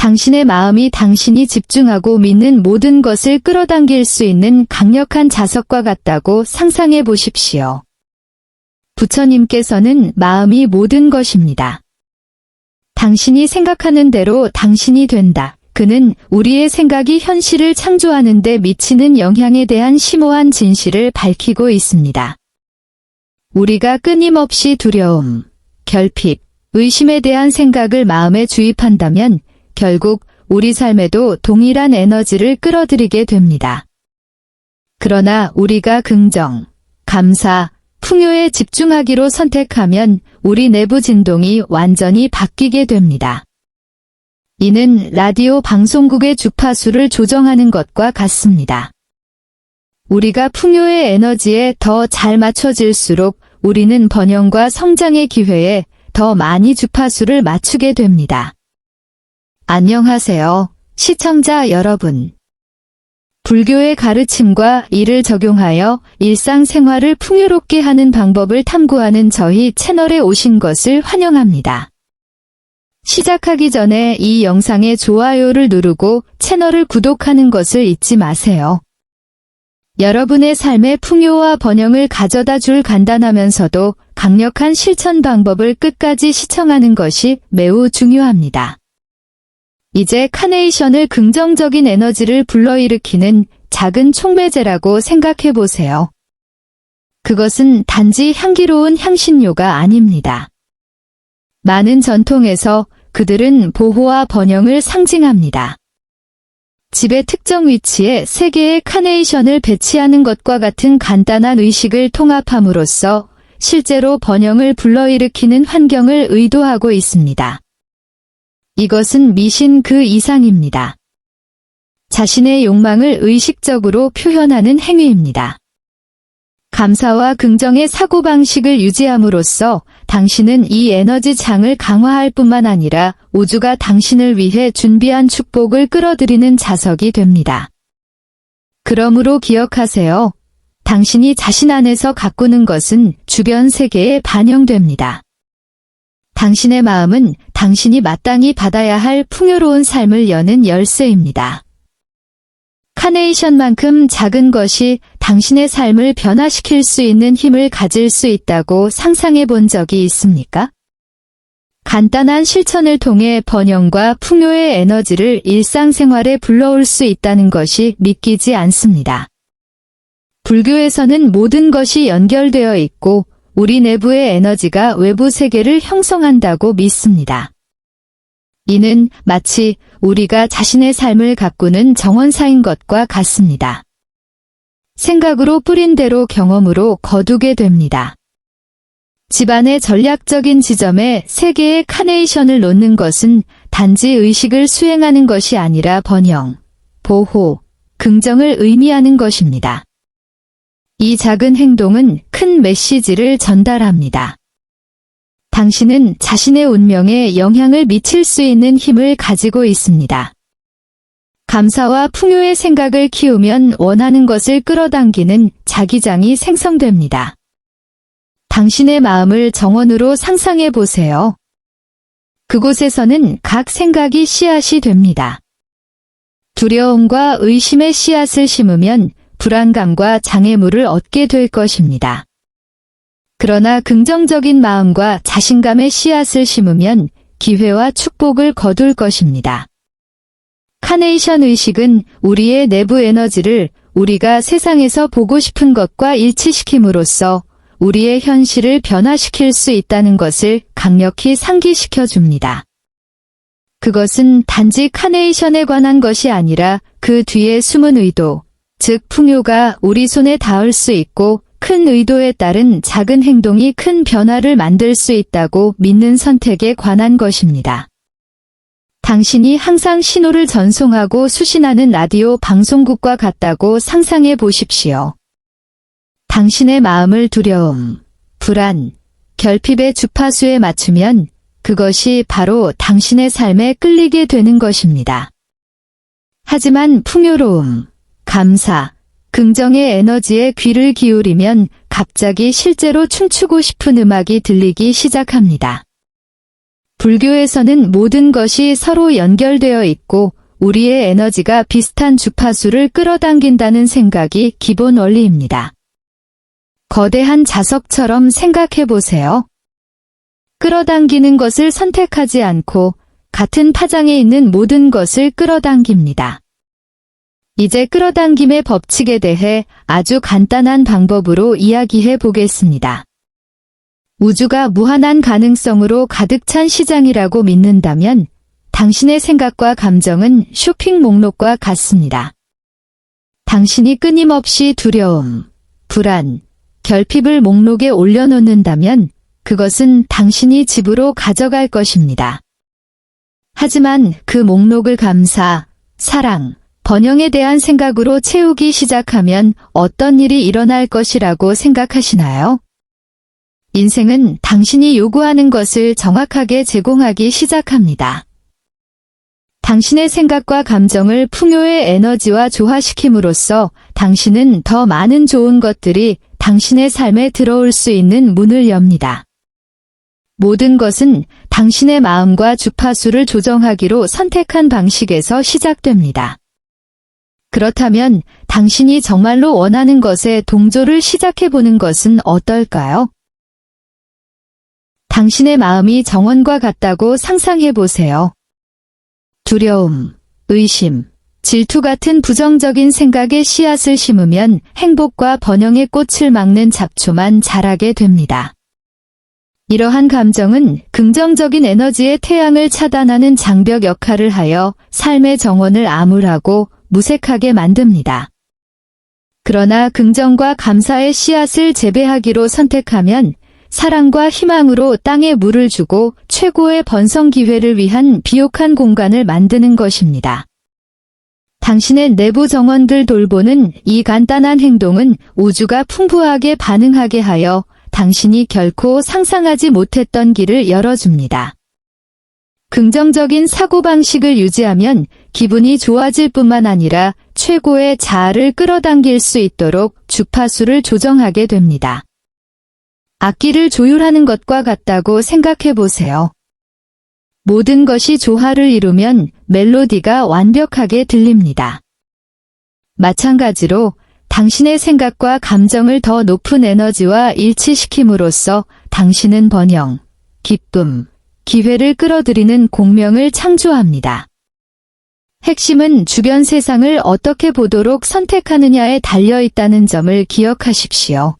당신의 마음이 당신이 집중하고 믿는 모든 것을 끌어당길 수 있는 강력한 자석과 같다고 상상해 보십시오. 부처님께서는 마음이 모든 것입니다. 당신이 생각하는 대로 당신이 된다. 그는 우리의 생각이 현실을 창조하는 데 미치는 영향에 대한 심오한 진실을 밝히고 있습니다. 우리가 끊임없이 두려움, 결핍, 의심에 대한 생각을 마음에 주입한다면 결국 우리 삶에도 동일한 에너지를 끌어들이게 됩니다. 그러나 우리가 긍정, 감사, 풍요에 집중하기로 선택하면 우리 내부 진동이 완전히 바뀌게 됩니다. 이는 라디오 방송국의 주파수를 조정하는 것과 같습니다. 우리가 풍요의 에너지에 더 잘 맞춰질수록 우리는 번영과 성장의 기회에 더 많이 주파수를 맞추게 됩니다. 안녕하세요, 시청자 여러분. 불교의 가르침과 이를 적용하여 일상생활을 풍요롭게 하는 방법을 탐구하는 저희 채널에 오신 것을 환영합니다. 시작하기 전에 이 영상에 좋아요를 누르고 채널을 구독하는 것을 잊지 마세요. 여러분의 삶에 풍요와 번영을 가져다 줄 간단하면서도 강력한 실천 방법을 끝까지 시청하는 것이 매우 중요합니다. 이제 카네이션을 긍정적인 에너지를 불러일으키는 작은 촉매제라고 생각해 보세요. 그것은 단지 향기로운 향신료가 아닙니다. 많은 전통에서 그들은 보호와 번영을 상징합니다. 집의 특정 위치에 3개의 카네이션을 배치하는 것과 같은 간단한 의식을 통합함으로써 실제로 번영을 불러일으키는 환경을 의도하고 있습니다. 이것은 미신 그 이상입니다. 자신의 욕망을 의식적으로 표현하는 행위입니다. 감사와 긍정의 사고방식을 유지함으로써 당신은 이 에너지 장을 강화할 뿐만 아니라 우주가 당신을 위해 준비한 축복을 끌어들이는 자석이 됩니다. 그러므로 기억하세요. 당신이 자신 안에서 가꾸는 것은 주변 세계에 반영됩니다. 당신의 마음은 당신이 마땅히 받아야 할 풍요로운 삶을 여는 열쇠입니다. 카네이션만큼 작은 것이 당신의 삶을 변화시킬 수 있는 힘을 가질 수 있다고 상상해 본 적이 있습니까? 간단한 실천을 통해 번영과 풍요의 에너지를 일상생활에 불러올 수 있다는 것이 믿기지 않습니다. 불교에서는 모든 것이 연결되어 있고 우리 내부의 에너지가 외부 세계를 형성한다고 믿습니다. 이는 마치 우리가 자신의 삶을 가꾸는 정원사인 것과 같습니다. 생각으로 뿌린 대로 경험으로 거두게 됩니다. 집안의 전략적인 지점에 3개의 카네이션을 놓는 것은 단지 의식을 수행하는 것이 아니라 번영, 보호, 긍정을 의미하는 것입니다. 이 작은 행동은 큰 메시지를 전달합니다. 당신은 자신의 운명에 영향을 미칠 수 있는 힘을 가지고 있습니다. 감사와 풍요의 생각을 키우면 원하는 것을 끌어당기는 자기장이 생성됩니다. 당신의 마음을 정원으로 상상해 보세요. 그곳에서는 각 생각이 씨앗이 됩니다. 두려움과 의심의 씨앗을 심으면 불안감과 장애물을 얻게 될 것입니다. 그러나 긍정적인 마음과 자신감의 씨앗을 심으면 기회와 축복을 거둘 것입니다. 카네이션 의식은 우리의 내부 에너지를 우리가 세상에서 보고 싶은 것과 일치시킴으로써 우리의 현실을 변화시킬 수 있다는 것을 강력히 상기시켜 줍니다. 그것은 단지 카네이션에 관한 것이 아니라 그 뒤에 숨은 의도, 즉 풍요가 우리 손에 닿을 수 있고 큰 의도에 따른 작은 행동이 큰 변화를 만들 수 있다고 믿는 선택에 관한 것입니다. 당신이 항상 신호를 전송하고 수신하는 라디오 방송국과 같다고 상상해 보십시오. 당신의 마음을 두려움, 불안, 결핍의 주파수에 맞추면 그것이 바로 당신의 삶에 끌리게 되는 것입니다. 하지만 풍요로움, 감사, 긍정의 에너지에 귀를 기울이면 갑자기 실제로 춤추고 싶은 음악이 들리기 시작합니다. 불교에서는 모든 것이 서로 연결되어 있고 우리의 에너지가 비슷한 주파수를 끌어당긴다는 생각이 기본 원리입니다. 거대한 자석처럼 생각해 보세요. 끌어당기는 것을 선택하지 않고 같은 파장에 있는 모든 것을 끌어당깁니다. 이제 끌어당김의 법칙에 대해 아주 간단한 방법으로 이야기해 보겠습니다. 우주가 무한한 가능성으로 가득 찬 시장이라고 믿는다면 당신의 생각과 감정은 쇼핑 목록과 같습니다. 당신이 끊임없이 두려움, 불안, 결핍을 목록에 올려놓는다면 그것은 당신이 집으로 가져갈 것입니다. 하지만 그 목록을 감사, 사랑, 번영에 대한 생각으로 채우기 시작하면 어떤 일이 일어날 것이라고 생각하시나요? 인생은 당신이 요구하는 것을 정확하게 제공하기 시작합니다. 당신의 생각과 감정을 풍요의 에너지와 조화시킴으로써 당신은 더 많은 좋은 것들이 당신의 삶에 들어올 수 있는 문을 엽니다. 모든 것은 당신의 마음과 주파수를 조정하기로 선택한 방식에서 시작됩니다. 그렇다면 당신이 정말로 원하는 것에 동조를 시작해보는 것은 어떨까요? 당신의 마음이 정원과 같다고 상상해보세요. 두려움, 의심, 질투 같은 부정적인 생각의 씨앗을 심으면 행복과 번영의 꽃을 막는 잡초만 자라게 됩니다. 이러한 감정은 긍정적인 에너지의 태양을 차단하는 장벽 역할을 하여 삶의 정원을 암울하고 무색하게 만듭니다. 그러나 긍정과 감사의 씨앗을 재배하기로 선택하면 사랑과 희망으로 땅에 물을 주고 최고의 번성 기회를 위한 비옥한 공간을 만드는 것입니다. 당신의 내부 정원들 돌보는 이 간단한 행동은 우주가 풍부하게 반응하게 하여 당신이 결코 상상하지 못했던 길을 열어줍니다. 긍정적인 사고방식을 유지하면 기분이 좋아질 뿐만 아니라 최고의 자아를 끌어당길 수 있도록 주파수를 조정하게 됩니다. 악기를 조율하는 것과 같다고 생각해 보세요. 모든 것이 조화를 이루면 멜로디가 완벽하게 들립니다. 마찬가지로 당신의 생각과 감정을 더 높은 에너지와 일치시킴으로써 당신은 번영, 기쁨, 기회를 끌어들이는 공명을 창조합니다. 핵심은 주변 세상을 어떻게 보도록 선택하느냐에 달려 있다는 점을 기억하십시오.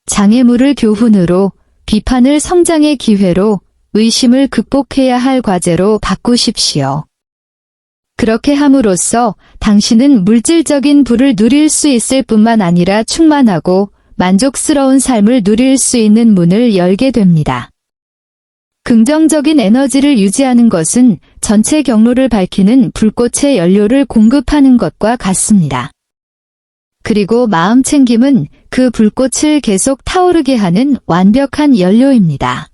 장애물을 교훈으로, 비판을 성장의 기회로, 의심을 극복해야 할 과제로 바꾸십시오. 그렇게 함으로써 당신은 물질적인 부를 누릴 수 있을 뿐만 아니라 충만하고 만족스러운 삶을 누릴 수 있는 문을 열게 됩니다. 긍정적인 에너지를 유지하는 것은 전체 경로를 밝히는 불꽃의 연료를 공급하는 것과 같습니다. 그리고 마음 챙김은 그 불꽃을 계속 타오르게 하는 완벽한 연료입니다.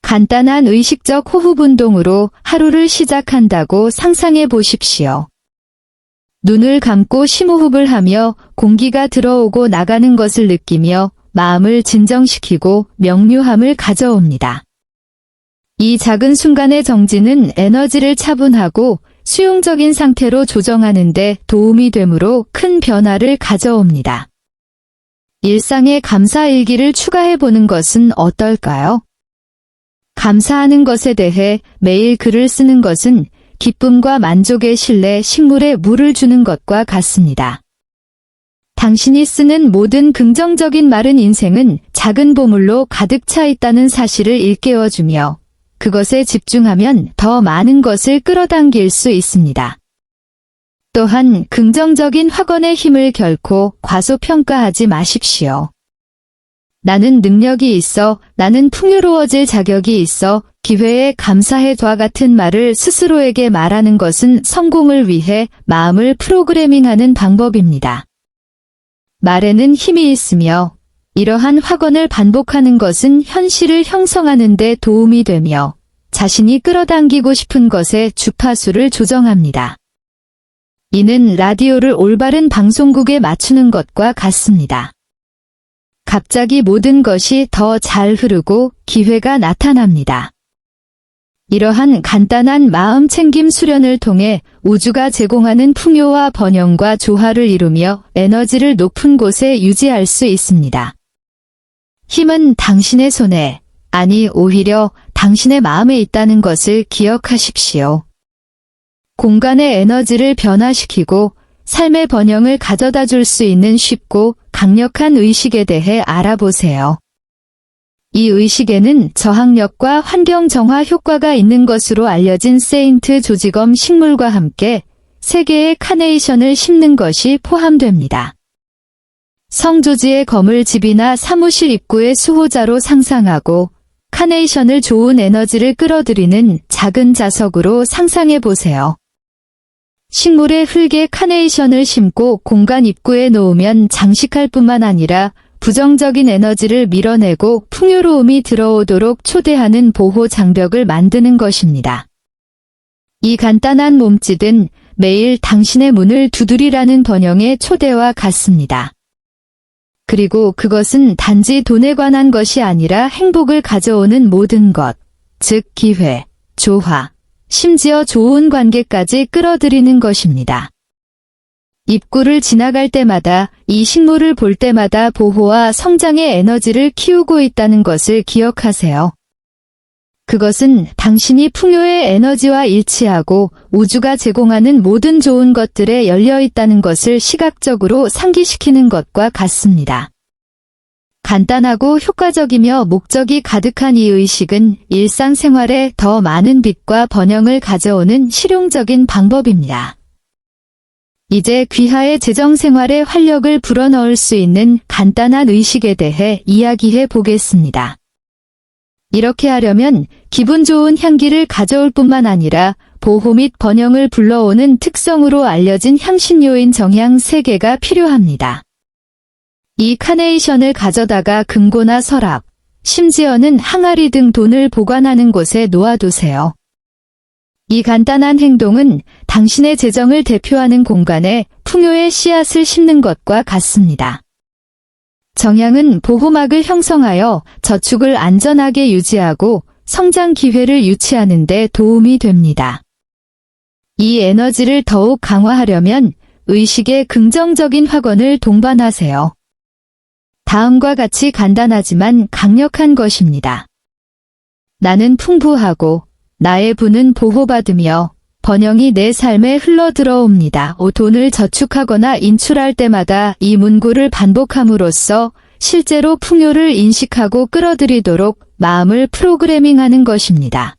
간단한 의식적 호흡 운동으로 하루를 시작한다고 상상해 보십시오. 눈을 감고 심호흡을 하며 공기가 들어오고 나가는 것을 느끼며 마음을 진정시키고 명료함을 가져옵니다. 이 작은 순간의 정지는 에너지를 차분하고 수용적인 상태로 조정하는 데 도움이 되므로 큰 변화를 가져옵니다. 일상에 감사 일기를 추가해 보는 것은 어떨까요? 감사하는 것에 대해 매일 글을 쓰는 것은 기쁨과 만족의 실내 식물에 물을 주는 것과 같습니다. 당신이 쓰는 모든 긍정적인 말은 인생은 작은 보물로 가득 차 있다는 사실을 일깨워주며 그것에 집중하면 더 많은 것을 끌어당길 수 있습니다. 또한 긍정적인 확언의 힘을 결코 과소평가하지 마십시오. 나는 능력이 있어, 나는 풍요로워질 자격이 있어, 기회에 감사해와 같은 말을 스스로에게 말하는 것은 성공을 위해 마음을 프로그래밍하는 방법입니다. 말에는 힘이 있으며 이러한 확언을 반복하는 것은 현실을 형성하는 데 도움이 되며 자신이 끌어당기고 싶은 것의 주파수를 조정합니다. 이는 라디오를 올바른 방송국에 맞추는 것과 같습니다. 갑자기 모든 것이 더 잘 흐르고 기회가 나타납니다. 이러한 간단한 마음 챙김 수련을 통해 우주가 제공하는 풍요와 번영과 조화를 이루며 에너지를 높은 곳에 유지할 수 있습니다. 힘은 당신의 손에, 아니 오히려 당신의 마음에 있다는 것을 기억하십시오. 공간의 에너지를 변화시키고 삶의 번영을 가져다 줄 수 있는 쉽고 강력한 의식에 대해 알아보세요. 이 의식에는 저항력과 환경 정화 효과가 있는 것으로 알려진 세인트 조지검 식물과 함께 3개의 카네이션을 심는 것이 포함됩니다. 성조지의 검을 집이나 사무실 입구의 수호자로 상상하고 카네이션을 좋은 에너지를 끌어들이는 작은 자석으로 상상해 보세요. 식물의 흙에 카네이션을 심고 공간 입구에 놓으면 장식할 뿐만 아니라 부정적인 에너지를 밀어내고 풍요로움이 들어오도록 초대하는 보호 장벽을 만드는 것입니다. 이 간단한 몸짓은 매일 당신의 문을 두드리라는 번영의 초대와 같습니다. 그리고 그것은 단지 돈에 관한 것이 아니라 행복을 가져오는 모든 것, 즉 기회, 조화, 심지어 좋은 관계까지 끌어들이는 것입니다. 입구를 지나갈 때마다, 이 식물을 볼 때마다 보호와 성장의 에너지를 키우고 있다는 것을 기억하세요. 그것은 당신이 풍요의 에너지와 일치하고 우주가 제공하는 모든 좋은 것들에 열려 있다는 것을 시각적으로 상기시키는 것과 같습니다. 간단하고 효과적이며 목적이 가득한 이 의식은 일상생활에 더 많은 빛과 번영을 가져오는 실용적인 방법입니다. 이제 귀하의 재정생활에 활력을 불어넣을 수 있는 간단한 의식에 대해 이야기해 보겠습니다. 이렇게 하려면 기분 좋은 향기를 가져올 뿐만 아니라 보호 및 번영을 불러오는 특성으로 알려진 향신료인 정향 3개가 필요합니다. 이 카네이션을 가져다가 금고나 서랍, 심지어는 항아리 등 돈을 보관하는 곳에 놓아두세요. 이 간단한 행동은 당신의 재정을 대표하는 공간에 풍요의 씨앗을 심는 것과 같습니다. 정향은 보호막을 형성하여 저축을 안전하게 유지하고 성장 기회를 유치하는 데 도움이 됩니다. 이 에너지를 더욱 강화하려면 의식의 긍정적인 확언을 동반하세요. 다음과 같이 간단하지만 강력한 것입니다. 나는 풍부하고 나의 부는 보호받으며 번영이 내 삶에 흘러들어옵니다. 돈을 저축하거나 인출할 때마다 이 문구를 반복함으로써 실제로 풍요를 인식하고 끌어들이도록 마음을 프로그래밍하는 것입니다.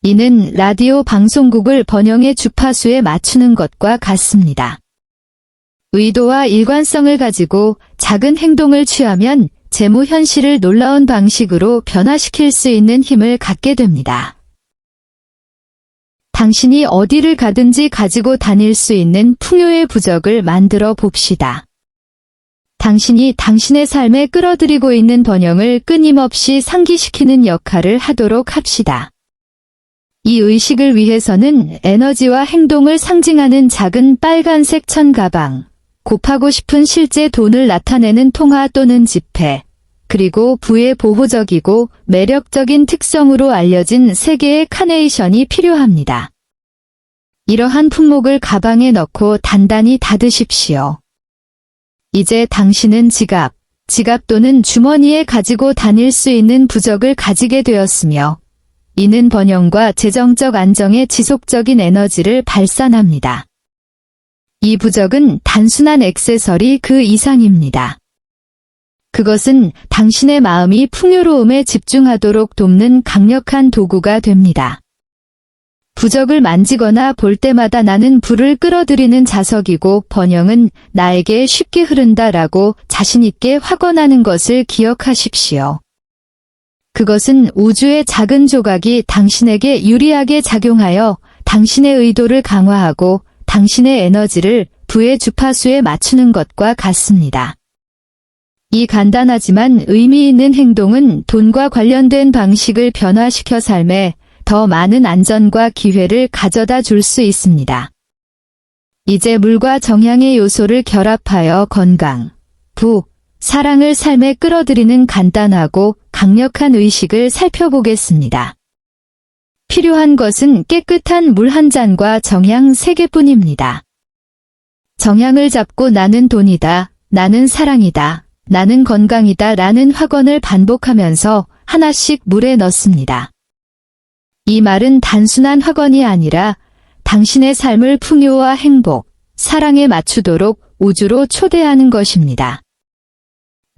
이는 라디오 방송국을 번영의 주파수에 맞추는 것과 같습니다. 의도와 일관성을 가지고 작은 행동을 취하면 재무 현실을 놀라운 방식으로 변화시킬 수 있는 힘을 갖게 됩니다. 당신이 어디를 가든지 가지고 다닐 수 있는 풍요의 부적을 만들어 봅시다. 당신이 당신의 삶에 끌어들이고 있는 번영을 끊임없이 상기시키는 역할을 하도록 합시다. 이 의식을 위해서는 에너지와 행동을 상징하는 작은 빨간색 천 가방, 곱하고 싶은 실제 돈을 나타내는 통화 또는 지폐, 그리고 부의 보호적이고 매력적인 특성으로 알려진 3개의 카네이션이 필요합니다. 이러한 품목을 가방에 넣고 단단히 닫으십시오. 이제 당신은 지갑 또는 주머니에 가지고 다닐 수 있는 부적을 가지게 되었으며, 이는 번영과 재정적 안정의 지속적인 에너지를 발산합니다. 이 부적은 단순한 액세서리 그 이상입니다. 그것은 당신의 마음이 풍요로움에 집중하도록 돕는 강력한 도구가 됩니다. 부적을 만지거나 볼 때마다 나는 불을 끌어들이는 자석이고 번영은 나에게 쉽게 흐른다라고 자신있게 확언하는 것을 기억하십시오. 그것은 우주의 작은 조각이 당신에게 유리하게 작용하여 당신의 의도를 강화하고 당신의 에너지를 부의 주파수에 맞추는 것과 같습니다. 이 간단하지만 의미 있는 행동은 돈과 관련된 방식을 변화시켜 삶에 더 많은 안전과 기회를 가져다 줄 수 있습니다. 이제 물과 정향의 요소를 결합하여 건강, 부, 사랑을 삶에 끌어들이는 간단하고 강력한 의식을 살펴보겠습니다. 필요한 것은 깨끗한 물 한 잔과 정향 3개뿐입니다. 정향을 잡고 나는 돈이다, 나는 사랑이다, 나는 건강이다 라는 확언을 반복하면서 하나씩 물에 넣습니다. 이 말은 단순한 확언이 아니라 당신의 삶을 풍요와 행복, 사랑에 맞추도록 우주로 초대하는 것입니다.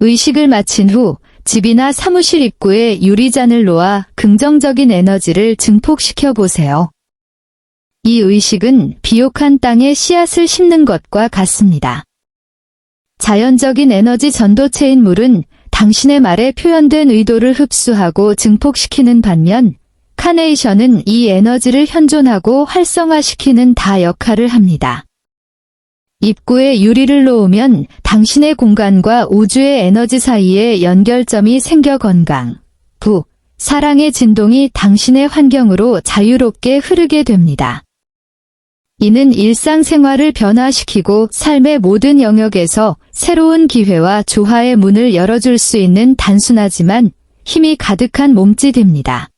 의식을 마친 후 집이나 사무실 입구에 유리잔을 놓아 긍정적인 에너지를 증폭시켜 보세요. 이 의식은 비옥한 땅에 씨앗을 심는 것과 같습니다. 자연적인 에너지 전도체인 물은 당신의 말에 표현된 의도를 흡수하고 증폭시키는 반면 카네이션은 이 에너지를 현존하고 활성화시키는 다 역할을 합니다. 입구에 유리를 놓으면 당신의 공간과 우주의 에너지 사이에 연결점이 생겨 건강, 사랑의 진동이 당신의 환경으로 자유롭게 흐르게 됩니다. 이는 일상생활을 변화시키고 삶의 모든 영역에서 새로운 기회와 조화의 문을 열어줄 수 있는 단순하지만 힘이 가득한 몸짓입니다.